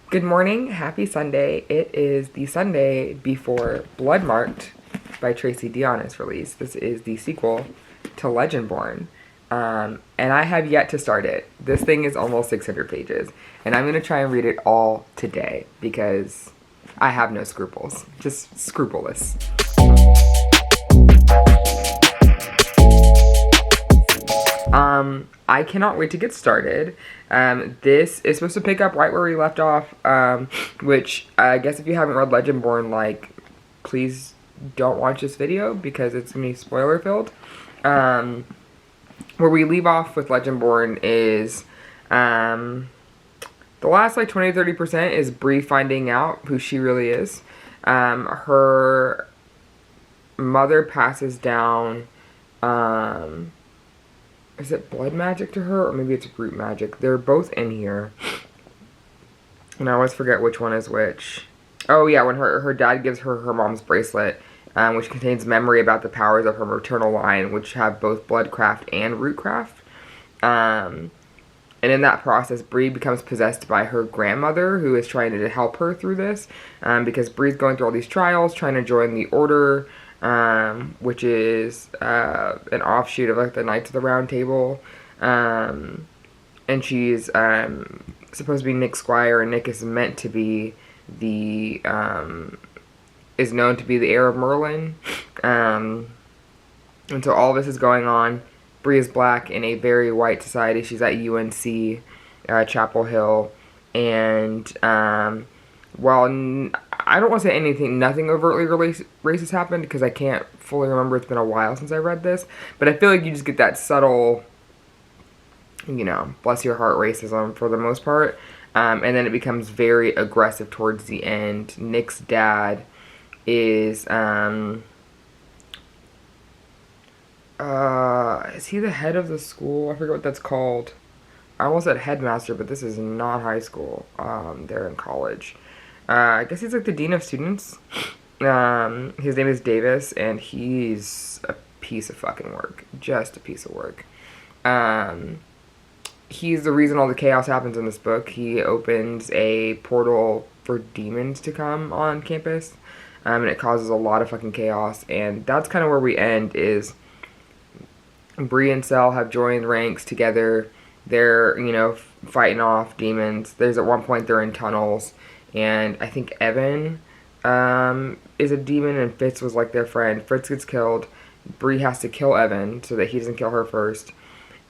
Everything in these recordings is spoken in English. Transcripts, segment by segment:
Good morning, happy Sunday. It is the Sunday before Bloodmarked by Tracy Deonn is released. This is the sequel to Legendborn. And I have yet to start it. This thing is almost 600 pages. And I'm going to try and read it all today because I have no scruples. Just scrupulous. I cannot wait to get started. This is supposed to pick up right where we left off, which I guess if you haven't read Legendborn, please don't watch this video because it's going to be spoiler filled. Where we leave off with Legendborn is, the last 20-30% is Bree finding out who she really is. Her mother passes down, is it blood magic to her, or maybe it's root magic? They're both in here. And I always forget which one is which. Oh yeah, when her dad gives her her mom's bracelet, which contains memory about the powers of her maternal line, which have both bloodcraft and rootcraft. And in that process, Bree becomes possessed by her grandmother, who is trying to help her through this, because Bree's going through all these trials, trying to join the Order, which is an offshoot of the Knights of the Round Table, and she's supposed to be Nick Squire, and Nick is meant to be the is known to be the heir of Merlin, and so all this is going on. Bree is black in a very white society. She's at UNC Chapel Hill, and while I don't want to say nothing overtly racist happened because I can't fully remember. It's been a while since I read this, but I feel like you just get that subtle, bless your heart racism for the most part, and then it becomes very aggressive towards the end. Nick's dad is he the head of the school? I forget what that's called. I almost said headmaster, but this is not high school. They're in college. I guess he's the dean of students. His name is Davis, and he's a piece of fucking work. Just a piece of work. He's the reason all the chaos happens in this book. He opens a portal for demons to come on campus, and it causes a lot of fucking chaos, and that's kind of where we end. Is Bree and Cell have joined ranks together. They're, fighting off demons. There's at one point they're in tunnels, and I think Evan is a demon, and Fitz was their friend. Fitz gets killed. Bree has to kill Evan so that he doesn't kill her first.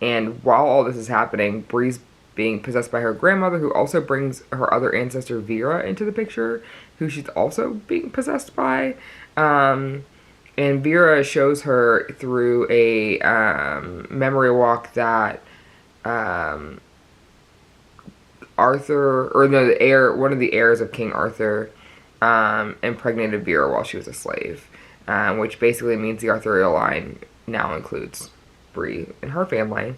And while all this is happening, Bree's being possessed by her grandmother, who also brings her other ancestor Vera into the picture, who she's also being possessed by. And Vera shows her through a memory walk that Arthur, or no, one of the heirs of King Arthur, impregnated Vera while she was a slave, which basically means the Arthurian line now includes Bree and her family.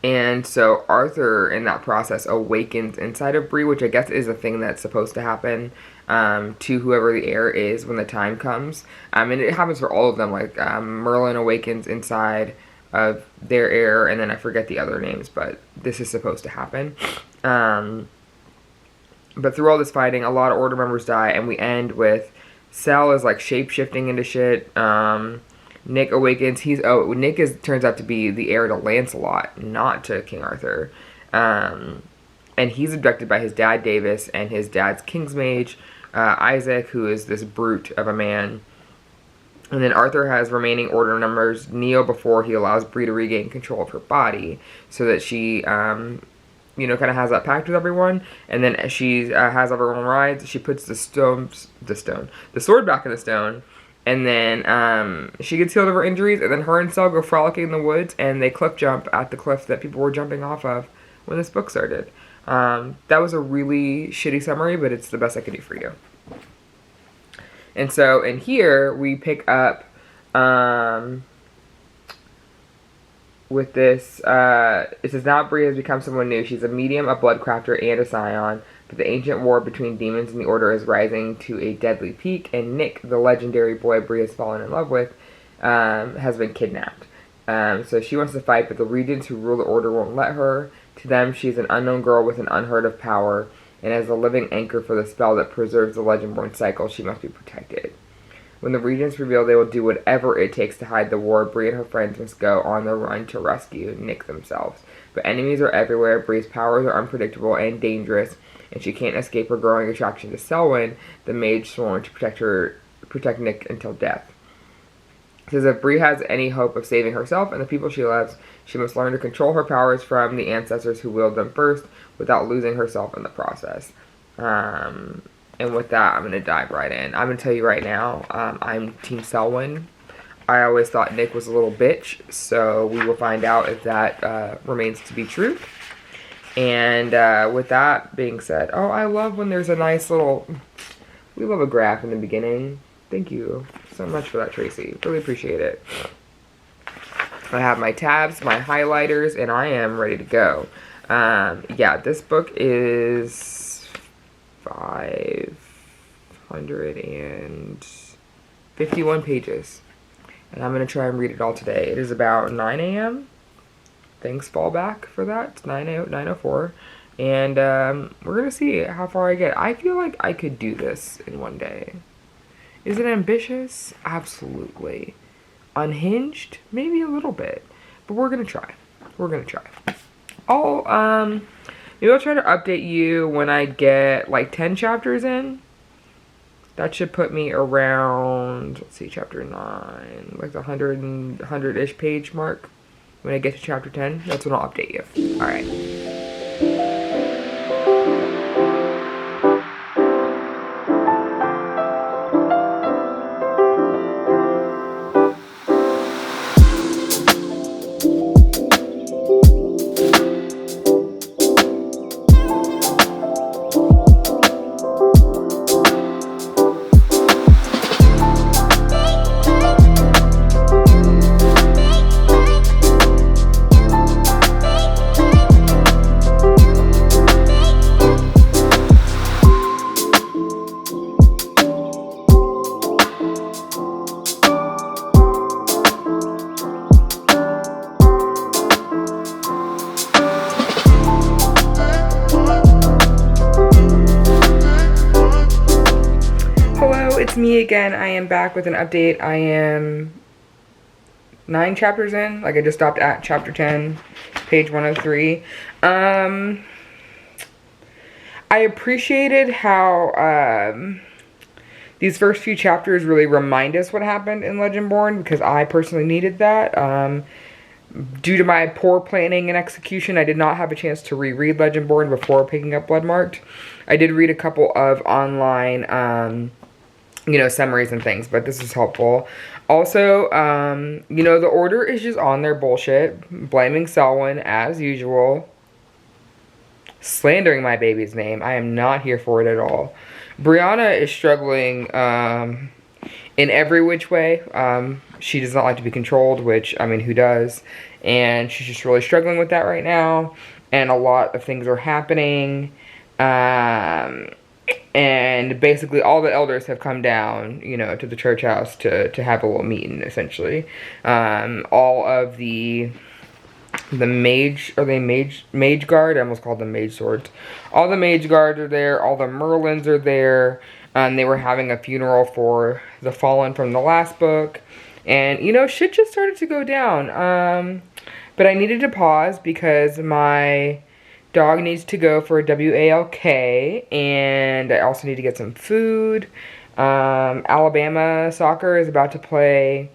And so Arthur, in that process, awakens inside of Bree, which I guess is a thing that's supposed to happen to whoever the heir is when the time comes. And it happens for all of them. Merlin awakens inside of their heir, and then I forget the other names, but this is supposed to happen. But through all this fighting, a lot of Order members die, and we end with Cell is shape-shifting into shit. Nick awakens. Nick turns out to be the heir to Lancelot, not to King Arthur. And he's abducted by his dad, Davis, and his dad's Kingsmage, Isaac, who is this brute of a man. And then Arthur has remaining Order members kneel before he allows Bree to regain control of her body, so that she, kind of has that pact with everyone. And then she has everyone rise. She puts the sword back in the stone. And then she gets healed of her injuries, and then her and Cell go frolicking in the woods, and they cliff jump at the cliff that people were jumping off of when this book started. That was a really shitty summary, but it's the best I could do for you. And so in here, we pick up with this, it says, now Bree has become someone new. She's a medium, a bloodcrafter, and a scion. But the ancient war between demons and the Order is rising to a deadly peak, and Nick, the legendary boy Bree has fallen in love with, has been kidnapped. So she wants to fight, but the regents who rule the Order won't let her. To them, she is an unknown girl with an unheard of power, and as a living anchor for the spell that preserves the Legendborn cycle, she must be protected. When the regents reveal they will do whatever it takes to hide the war, Bree and her friends must go on the run to rescue Nick themselves. But enemies are everywhere, Bree's powers are unpredictable and dangerous, and she can't escape her growing attraction to Selwyn, the mage sworn to protect Nick until death. It says if Bree has any hope of saving herself and the people she loves, she must learn to control her powers from the ancestors who willed them first without losing herself in the process. And with that, I'm going to dive right in. I'm going to tell you right now, I'm Team Selwyn. I always thought Nick was a little bitch, so we will find out if that remains to be true. And with that being said, oh, I love when there's a nice little, we love a graph in the beginning. Thank you so much for that, Tracy. Really appreciate it. I have my tabs, my highlighters, and I am ready to go. Yeah, this book is 551 pages. And I'm going to try and read it all today. It is about 9 a.m. Thanks, fallback, for that. It's 9:04. And we're going to see how far I get. I feel like I could do this in one day. Is it ambitious? Absolutely. Unhinged? Maybe a little bit. But we're going to try. We're going to try. Maybe I'll try to update you when I get like 10 chapters in. That should put me around, let's see, chapter 9, like the 100-ish page mark. When I get to chapter 10, that's when I'll update you. All right. It's me again. I am back with an update. I am 9 chapters in. Like I just stopped at chapter 10, page 103. I appreciated how these first few chapters really remind us what happened in Legendborn, because I personally needed that. Due to my poor planning and execution, I did not have a chance to reread Legendborn before picking up Bloodmarked. I did read a couple of online summaries and things, but this is helpful. Also, the order is just on their bullshit, blaming Selwyn as usual, slandering my baby's name. I am not here for it at all. Brianna is struggling in every which way. She does not like to be controlled, which, I mean, who does? And she's just really struggling with that right now, and a lot of things are happening. And basically all the elders have come down, to the church house to have a little meeting, essentially. All of the mage guard, I almost called them mage swords. All the mage guards are there, all the Merlins are there. They were having a funeral for the fallen from the last book. And, shit just started to go down. But I needed to pause because my dog needs to go for a WALK, and I also need to get some food. Alabama soccer is about to play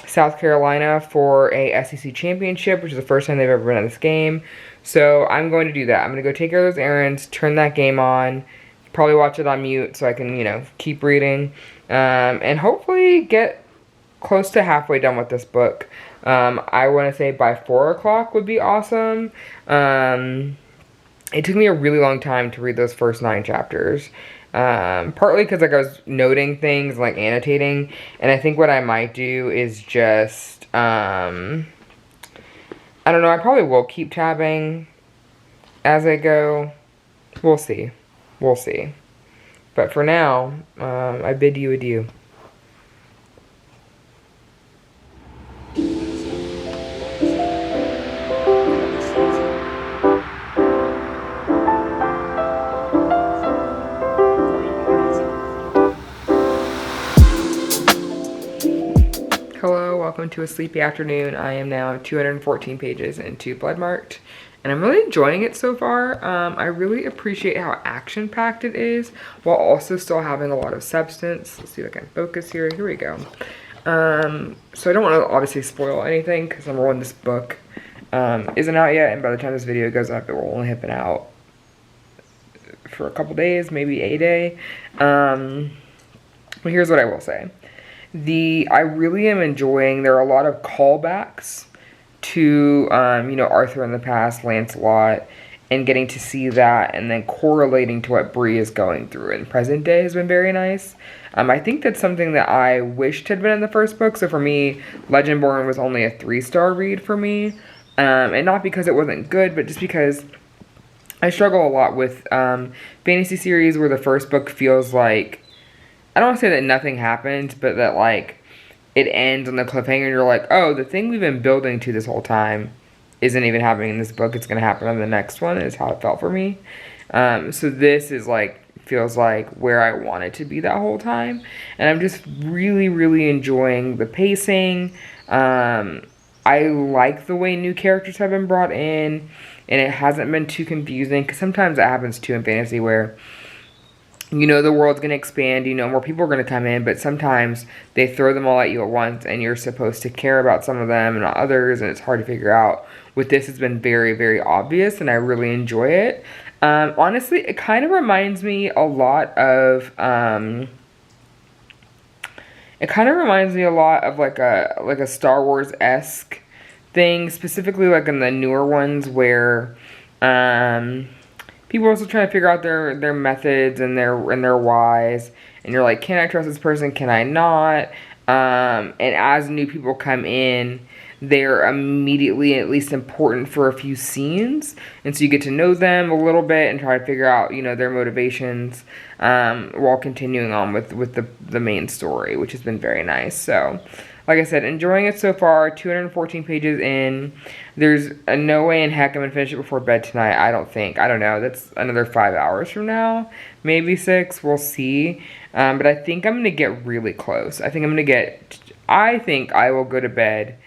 South Carolina for a SEC championship, which is the first time they've ever been in this game. So I'm going to do that. I'm going to go take care of those errands, turn that game on, probably watch it on mute so I can, keep reading, and hopefully get close to halfway done with this book. I want to say by 4 o'clock would be awesome. It took me a really long time to read those first 9 chapters. Partly because I was noting things, annotating. And I think what I might do is just, I don't know, I probably will keep tabbing as I go. We'll see. We'll see. But for now, I bid you adieu. welcome to a sleepy afternoon. I am now 214 pages into Bloodmarked, and I'm really enjoying it so far. I really appreciate how action-packed it is, while also still having a lot of substance. Let's see if I can focus here. Here we go. So I don't want to obviously spoil anything, because number one, this book isn't out yet, and by the time this video goes up, it will only have been out for a couple days, maybe a day. But here's what I will say. I really am enjoying, there are a lot of callbacks to, you know, Arthur in the past, Lancelot, and getting to see that and then correlating to what Bree is going through in present day has been very nice. I think that's something that I wished had been in the first book. So for me, Legendborn was only a 3-star read for me. And not because it wasn't good, but just because I struggle a lot with fantasy series where the first book feels like, I don't want to say that nothing happened, but that, like, it ends on the cliffhanger and you're like, oh, the thing we've been building to this whole time isn't even happening in this book. It's going to happen on the next one, is how it felt for me. So this is, like, feels like where I wanted to be that whole time. And I'm just really, really enjoying the pacing. I like the way new characters have been brought in, and it hasn't been too confusing, because sometimes it happens too in fantasy where, you know, the world's going to expand, you know, more people are going to come in, but sometimes they throw them all at you at once, and you're supposed to care about some of them and not others, and it's hard to figure out. With this, it's been very, very obvious, and I really enjoy it. Honestly, it kind of reminds me a lot of, like a Star Wars-esque thing, specifically like in the newer ones where, people are also trying to figure out their methods and their whys, and you're like, can I trust this person? Can I not? And as new people come in, they're immediately at least important for a few scenes, and so you get to know them a little bit and try to figure out, you know, their motivations, while continuing on with the main story, which has been very nice. So, like I said, enjoying it so far. 214 pages in. There's no way in heck I'm going to finish it before bed tonight. I don't think. I don't know. That's another 5 hours from now. Maybe 6. We'll see. But I think I'm going to get really close. I think I will go to bed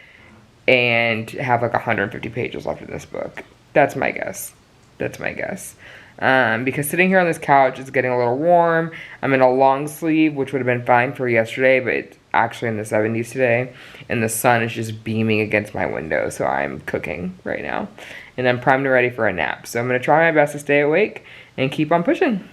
and have like 150 pages left in this book. That's my guess. Because sitting here on this couch is getting a little warm. I'm in a long sleeve, which would have been fine for yesterday, but it's actually in the 70s today, and the sun is just beaming against my window, so I'm cooking right now, and I'm primed and ready for a nap. So I'm going to try my best to stay awake and keep on pushing.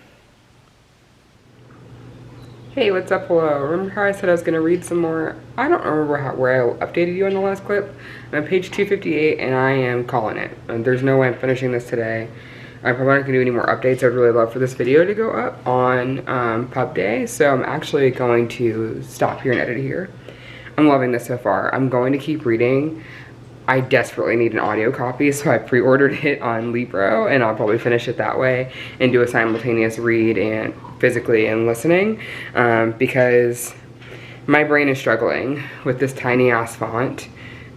Hey, what's up? Hello. Remember how I said I was going to read some more? I don't remember where I updated you on the last clip. I'm on page 258, and I am calling it. There's no way I'm finishing this today. I'm probably not going to do any more updates. I'd really love for this video to go up on pub day, so I'm actually going to stop here and edit here. I'm loving this so far. I'm going to keep reading. I desperately need an audio copy, so I pre-ordered it on Libro, and I'll probably finish it that way and do a simultaneous read and physically and listening, because my brain is struggling with this tiny ass font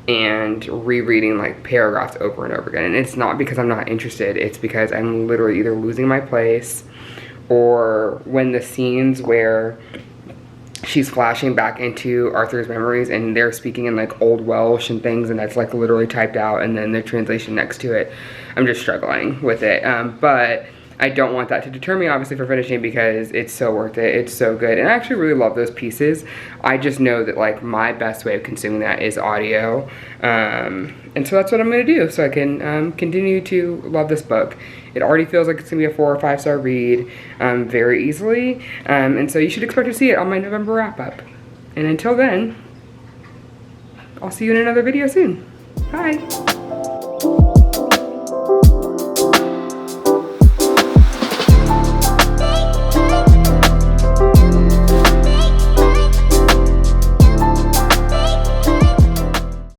and rereading like paragraphs over and over again. And it's not because I'm not interested, it's because I'm literally either losing my place, or when the scenes where she's flashing back into Arthur's memories and they're speaking in like old Welsh and things, and that's like literally typed out and then the translation next to it, I'm just struggling with it. But I don't want that to deter me, obviously, for finishing, because it's so worth it. It's so good. And I actually really love those pieces. I just know that, like, my best way of consuming that is audio. And so that's what I'm going to do, so I can continue to love this book. It already feels like it's going to be a 4 or 5 star read very easily. And so you should expect to see it on my November wrap-up. And until then, I'll see you in another video soon. Bye.